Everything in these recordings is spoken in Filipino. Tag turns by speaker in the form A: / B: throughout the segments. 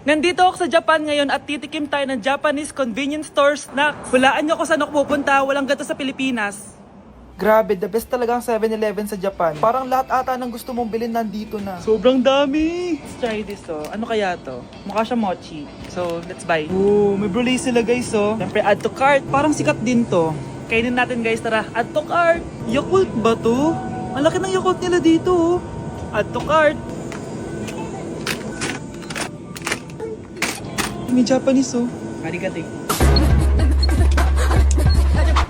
A: Nandito ako sa Japan ngayon at titikim tayo ng Japanese convenience store snacks. Hulaan nyo kung saan ako pupunta, walang ganito sa Pilipinas. Grabe, the best talaga ang 7-Eleven sa Japan. Parang lahat ata ng gusto mong bilhin nandito na. Sobrang dami! Let's try this Ano kaya to? Mukha siya mochi. So, let's buy. May brulee sila guys Siyempre, add to cart. Parang sikat din to. Kainin natin guys, tara. Add to cart. Yakult ba to? Ang laki ng Yakult nila dito Add to cart. May Japanese Arigato.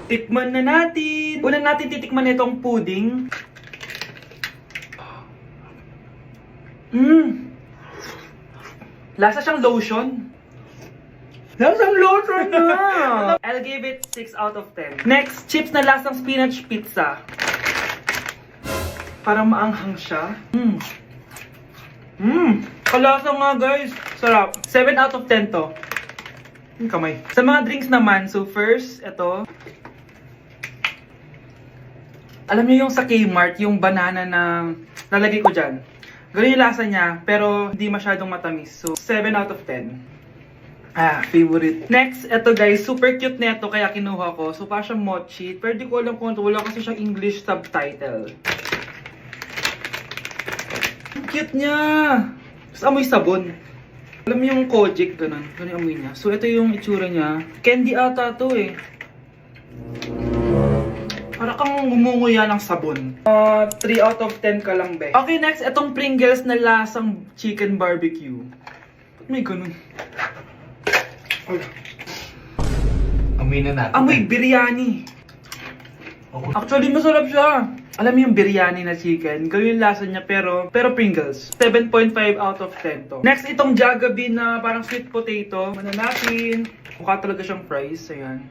A: Tikman na natin. Una natin titikman itong pudding. Lasa siyang lotion. Lasang lotion na! I'll give it 6 out of 10. Next, chips na lasang spinach pizza. Parang maanghang siya. Kalasa nga guys. Sarap. 7 out of 10 to. Kamay. Sa mga drinks naman, so first, ito. Alam niyo yung sa Kmart, yung banana na nalagay ko dyan. Ganun yung lasa niya, pero hindi masyadong matamis. So, 7 out of 10. Favorite. Next, ito guys, super cute na ito, kaya kinuha ko. So, parang siyang mochi. Pero di ko alam kung ito, wala kasi siyang English subtitle. Ang cute niya! Tapos amoy sabon. Alam mo yung Kojic, ganun. Ganun yung amoy niya. So, ito yung itsura niya. Candy ata to Para kang ngumunguya ng sabon. 3 out of 10 ka lang, be. Okay, next, itong Pringles na lasang chicken barbecue. Ba't may ganun?
B: Amoy na natin.
A: Amoy biryani. Actually, masarap siya. Alam mo yung biryani na chicken, gawin yung lasa niya pero Pringles. 7.5 out of 10 to. Next, itong Jollibee na parang sweet potato. Ano natin? Mukha talaga siyang fries. Ayan.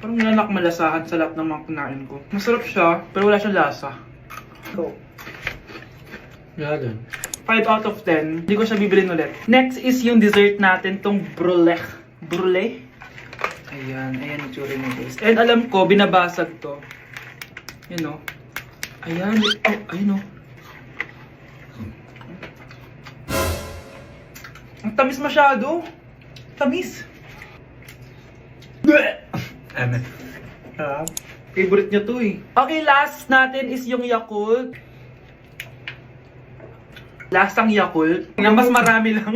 A: Parang nanak malasahan sa lahat ng mga kinain ko. Masarap siya, pero wala siyang lasa. So,
B: Yan.
A: 5 out of 10. Hindi ko siya bibilin ulit. Next is yung dessert natin, tong brulee. Brulee? Ayan yung tsura niya guys. And alam ko, binabasag to. Yun Ayan. Ayun Ang tamis masyado. Tamis. Favorite niya to Okay, last natin is yung Yakult. Lasang Yakult. Mas marami lang.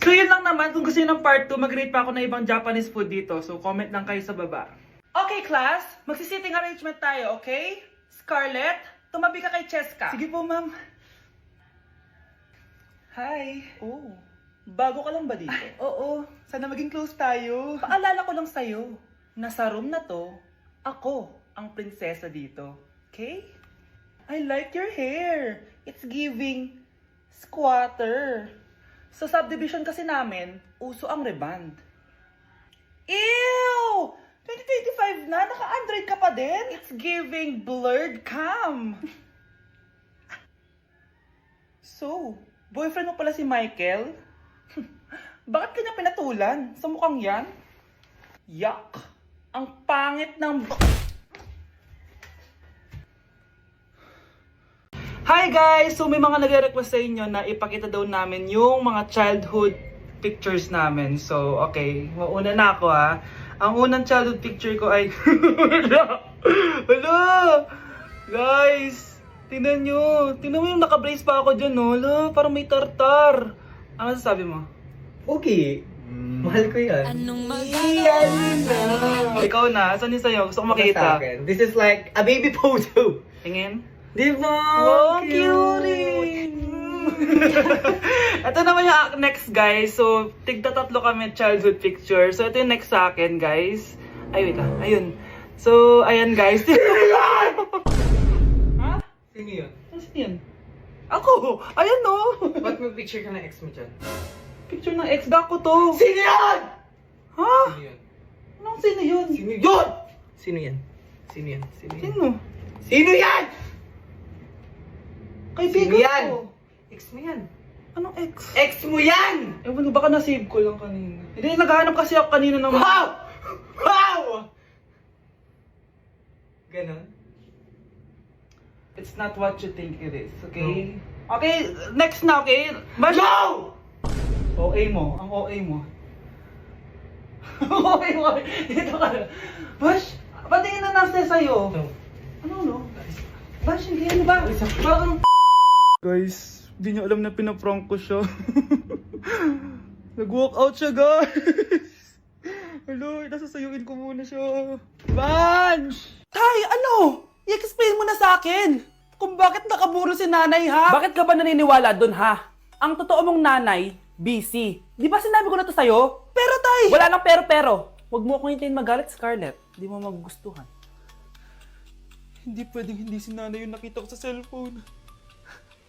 A: So yun lang naman, kung gusto nyo ng part 2, mag-rate pa ako ng ibang Japanese food dito. So comment lang kayo sa baba. Okay class, magsisitting arrangement tayo, okay? Scarlett, tumabi ka kay Cheska. Sige po ma'am. Hi. Bago ka lang ba dito? Oo, sana maging close tayo. Paalala ko lang sa'yo, na sa room na to, ako ang prinsesa dito. Okay? I like your hair. It's giving squatter. Sa subdivision kasi namin, uso ang reband. Ew! 2025 na, naka-Android ka pa din? It's giving blurred cam. So, boyfriend mo pala si Michael? Bakit kanya pinatulan? Sa mukhang yan? Yuck! Ang pangit ng... Hi guys! So may mga nagre-request sa inyo na ipakita daw namin yung mga childhood pictures namin. So okay, mauna na ako Ang unang childhood picture ko ay... Hala! Guys! Tingnan nyo! Tingnan mo yung naka-brace pa ako dyan Hala! Parang may tartar! Ano sasabi mo?
B: Okay. Mahal ko yan.
A: Ikaw na, saan yung sa'yo? Gusto ko makita.
B: This is like a baby photo.
A: Tingin?
B: Di ba?
A: Wow, cute! Ito naman yung next guys. So, tigda-tatlo kami childhood picture. So, ito yung next sa akin guys. Ay, wait Ayun. So, ayan guys. Ha?
B: Sino yun?
A: Sino yun? Ako! Ayan
B: Ba't may picture ka ng ex mo dyan?
A: Picture ng ex ko to.
B: Sino yan?
A: Ha?
B: Sino yun?
A: Anong sino yun?
B: Sino yun? Sino yan? Sino yan?
A: Sino?
B: Sino yan?
A: Kaibigan
B: Sino yan?
A: ko.
B: Ex mo yan.
A: Anong ex?
B: Ex mo yan!
A: Ewan, baka na-save ko lang kanina. Hindi, naghahanap kasi ako kanina ng...
B: Wow! Wow! Ganon?
A: It's not what you think it is, okay?
B: No.
A: Okay, next na, okay? Bash!
B: No!
A: OA mo, ang OA mo. OA mo, dito ka na. Bash, patingin na nasa sa'yo. Ano, no? Bash, hindi, ano ba? Parang... Guys, hindi niyo alam na pinaprank ko siya. Nag-walk out siya, guys. Hello, nasasayuin ko muna siya. Bash! Tay, ano? I-explain mo na sa akin. Kung bakit nakaburo si nanay, ha?
C: Bakit ka ba naniniwala dun, ha? Ang totoo mong nanay, busy. Di ba sinabi ko na to sa'yo?
A: Pero, tay!
C: Wala nang pero-pero. Huwag mo akong hintayin magalit, Scarlett. Di mo magugustuhan.
A: Hindi pwedeng hindi si nanay yung nakita ko sa cellphone.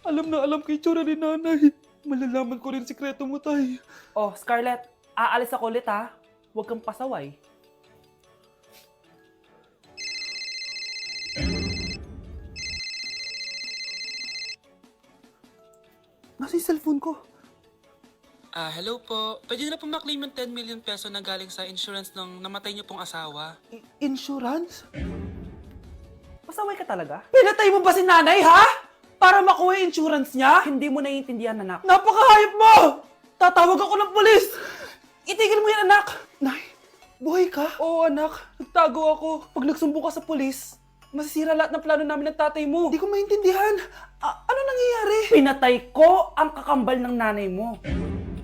A: Alam na alam ko yung tsura ni nanay. Malalaman ko rin sikreto mo, tay.
C: Oh, Scarlett, aalis ako ulit, ha? Huwag kang pasaway.
A: Nasa yung cellphone ko?
D: Hello po. Pwede na po maklaim yung 10 million peso na galing sa insurance ng namatay niyo pong asawa.
A: Insurance?
C: Pasaway ka talaga?
A: Pinatay mo ba si nanay, ha? Para makuha yung insurance niya?
C: Hindi mo naiintindihan, anak.
A: Napakahayop mo! Tatawag ako ng polis! Itigil mo yan, anak! Nay, buhay ka? Oo, anak. Nagtago ako. Pag nagsumbong ka sa polis, masisira lahat ng plano namin ng tatay mo. Hindi ko maintindihan. Ano nangyayari?
C: Pinatay ko ang kakambal ng nanay mo.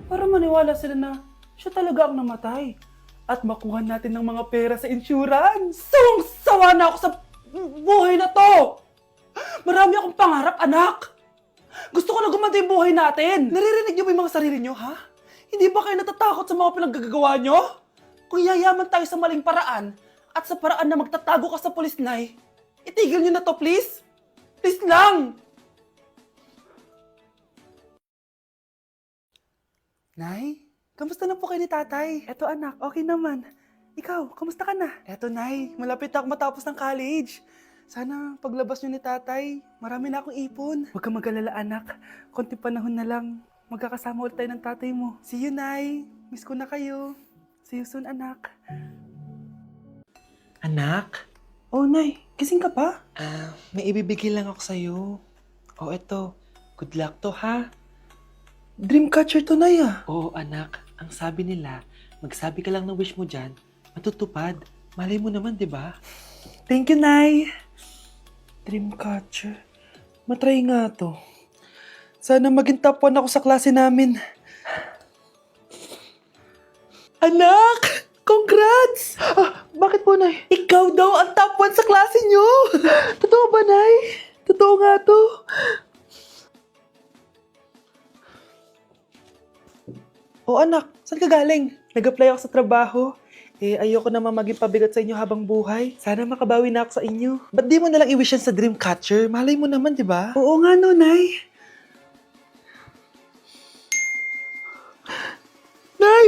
C: Para maniwala sila na siya talaga ang namatay.
A: At makuha natin ng mga pera sa insurance. Sawang-sawa na ako sa buhay na to! Marami akong pangarap, anak! Gusto ko na gumanda yung buhay natin! Naririnig niyo ba yung mga sarili niyo, ha? Hindi ba kayo natatakot sa mga pinaggagawa niyo? Kung yayaman tayo sa maling paraan at sa paraan na magtatago ka sa pulis, Nay, itigil niyo na to, please! Please lang! Nay, kamusta na po kayo ni tatay? Eto anak, okay naman. Ikaw, kamusta ka na? Eto Nay, malapit ako matapos ng college. Sana paglabas niyo ni tatay, marami na akong ipon. Huwag kang mag-alala anak, konti panahon na lang. Magkakasama ulit tayo ng tatay mo. See you, Nay. Miss ko na kayo. See you soon, anak.
B: Anak?
A: Oh, Nay, gising ka pa?
B: May ibibigay lang ako sa'yo. Eto. Good luck to, ha?
A: Dreamcatcher to, Nay, ah.
B: Oo, anak. Ang sabi nila, magsabi ka lang ng wish mo dyan, matutupad. Malay mo naman, di ba?
A: Thank you, Nay. Dreamcatcher. Matry nga to. Sana maging top 1 ako sa klase namin. Anak! Congrats! Bakit po, Nay? Ikaw daw ang top 1 sa klase niyo! Totoo ba, Nay? Totoo nga to. Anak, saan ka galing? Nag-apply ako sa trabaho. Ayoko naman maging pabigat sa inyo habang buhay. Sana makabawi na ako sa inyo. Ba't di mo nalang i-wish yan sa Dreamcatcher? Malay mo naman, di ba? Oo nga, no, Nay. Nay!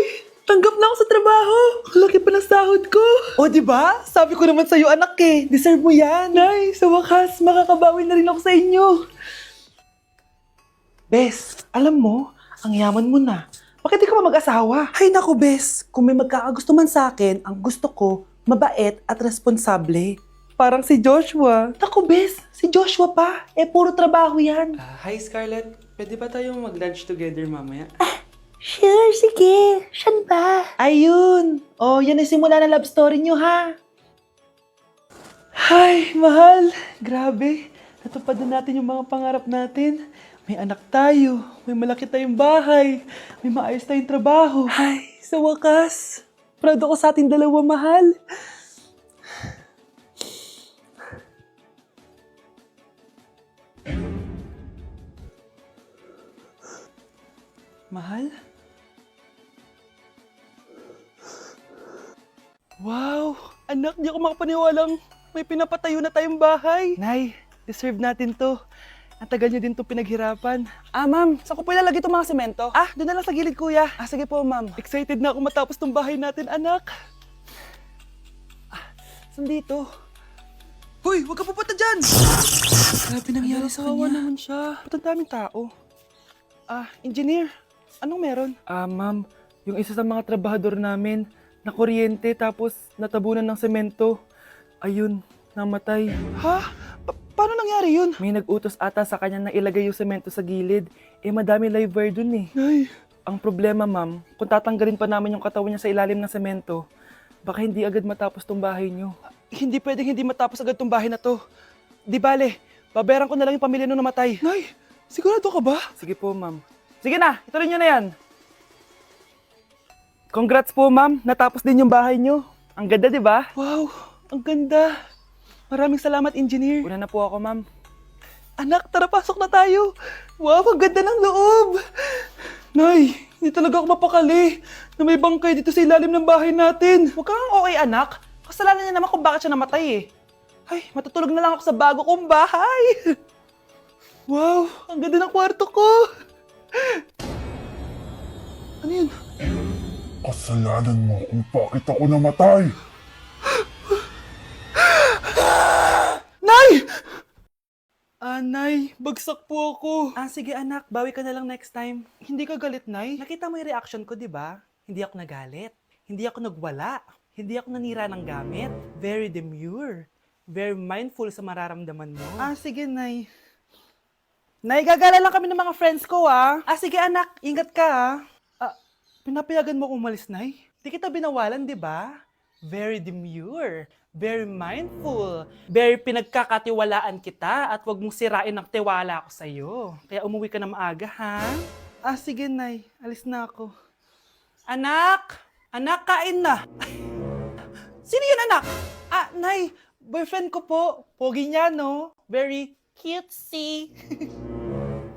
A: Tanggap na ako sa trabaho! Ang laki pa ng sahod ko! O, di ba? Sabi ko naman sa'yo, anak eh. Deserve mo yan. Nay, sa wakas, makakabawi na rin ako sa inyo. Bes, alam mo, ang yaman mo na. Bakit di ka pa mag-asawa? Ay naku, Bes. Kung may magkakagusto man sa akin, ang gusto ko, mabait at responsable. Parang si Joshua. Naku, Bes. Si Joshua pa. Puro trabaho yan.
D: Hi Scarlett, pwede ba tayong mag-lunch together mamaya?
A: Sure, sige. Saan ba? Ayun. Yan ay simula na love story nyo, ha? Ay, mahal. Grabe. Natupad na natin yung mga pangarap natin. May anak tayo, may malaki tayong bahay, may maayos tayong trabaho. Ay, sa wakas, proud ako sa ating dalawa, mahal. Mahal? Wow! Anak, di ako makapaniwalang may pinapatayo na tayong bahay. Nay, deserve natin to. Ang tagal niyo din to pinaghirapan. Ma'am, saan ko po ilalagay itong mga semento? Doon na lang sa gilid, kuya. Sige po, ma'am. Excited na ako matapos tong bahay natin, anak. Saan dito? Hoy, huwag ka pupunta dyan! Grabe nangyari sa kanya. Naman siya. Ba't ang daming tao? Engineer, anong meron? Ma'am, yung isa sa mga trabahador namin, nakuryente tapos natabunan ng semento. Ayun, namatay. Ha? paano nangyari yun? May nag-utos ata sa kanya na ilagay yung semento sa gilid. Madami live wire dun eh. Nay. Ang problema, ma'am, kung tatanggalin pa namin yung katawan niya sa ilalim ng semento, baka hindi agad matapos tong bahay niyo. Hindi pwedeng hindi matapos agad tong bahay na to. Di bale, babayaran ko na lang yung pamilya nung namatay. Nay, sigurado ka ba? Sige po, ma'am. Sige na, ituloy niyo na yan. Congrats po, ma'am. Natapos din yung bahay niyo. Ang ganda, di ba? Wow, ang ganda. Maraming salamat, engineer. Una na po ako, ma'am. Anak, tara pasok na tayo. Wow, ang ganda ng loob. Nay, hindi talaga ako mapakali na may bangkay dito sa ilalim ng bahay natin. Huwag kang okay, anak. Kasalanan niya naman kung bakit siya namatay eh. Ay, matutulog na lang ako sa bago kong bahay. Wow, ang ganda ng kwarto ko. Ano yun?
E: Kasalanan mo kung bakit ako namatay.
A: Nay! Nay, bagsak po ako. Sige anak, bawi ka na lang next time. Hindi ka galit, Nay? Nakita mo yung reaction ko, di ba? Hindi ako nagalit. Hindi ako nagwala. Hindi ako nanira ng gamit. Very demure. Very mindful sa mararamdaman mo. Sige, Nay. Nay, gagala lang kami ng mga friends ko, sige anak, ingat ka, pinapayagan mo kong umalis, Nay? Di kita binawalan, di ba? Very demure. Very mindful. Very pinagkakatiwalaan kita at wag mong sirain ang tiwala ko sa'yo. Kaya umuwi ka na maaga, ha? Sige, Nay. Alis na ako. Anak! Anak, kain na! Sino yun, anak? Nay, boyfriend ko po. Pogi niya, no? Very cutesy.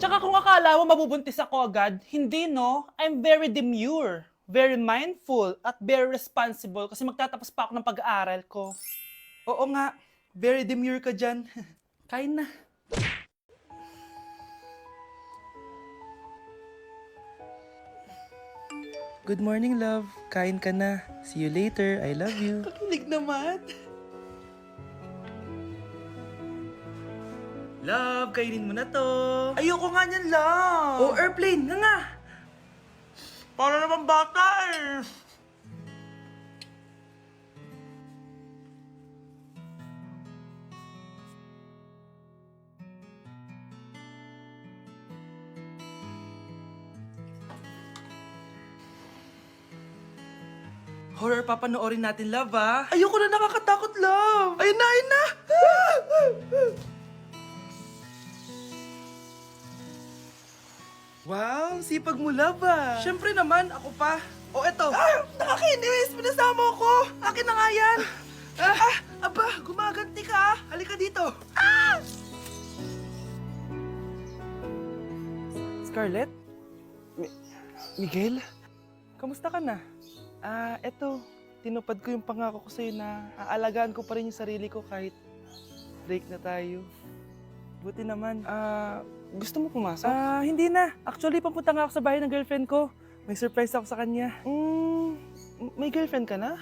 A: Tsaka kung akala mo mabubuntis ako agad, hindi, no? I'm very demure. Very mindful at very responsible kasi magtatapos pa ako ng pag-aaral ko. Oo nga, very demure ka dyan. Kain na. Good morning, love. Kain ka na. See you later. I love you. Kakilig naman. Love, kainin mo na to. Ayoko nga niyan, love. Airplane. Nga. Para naman bata eh. Horror papanoorin natin, love, Ayoko na, nakakatakot, love. Ayun na, ayun na. Wow, sipag mo, love, Siyempre naman, ako pa. Eto. Nakakainis, pinasama ko. Akin na nga yan. Aba, gumaganti ka, Halika dito. Scarlett? Miguel? Kamusta ka na? Eto, tinupad ko yung pangako ko sa'yo na aalagaan ko pa rin yung sarili ko kahit break na tayo. Buti naman. Gusto mo pumasok? Hindi na. Actually, papunta nga ako sa bahay ng girlfriend ko. May surprise ako sa kanya. May girlfriend ka na?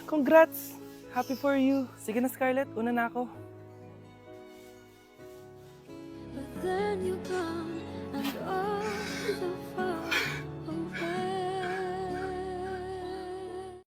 A: Congrats. Happy for you. Sige na, Scarlett. Una na ako.
F: But then you go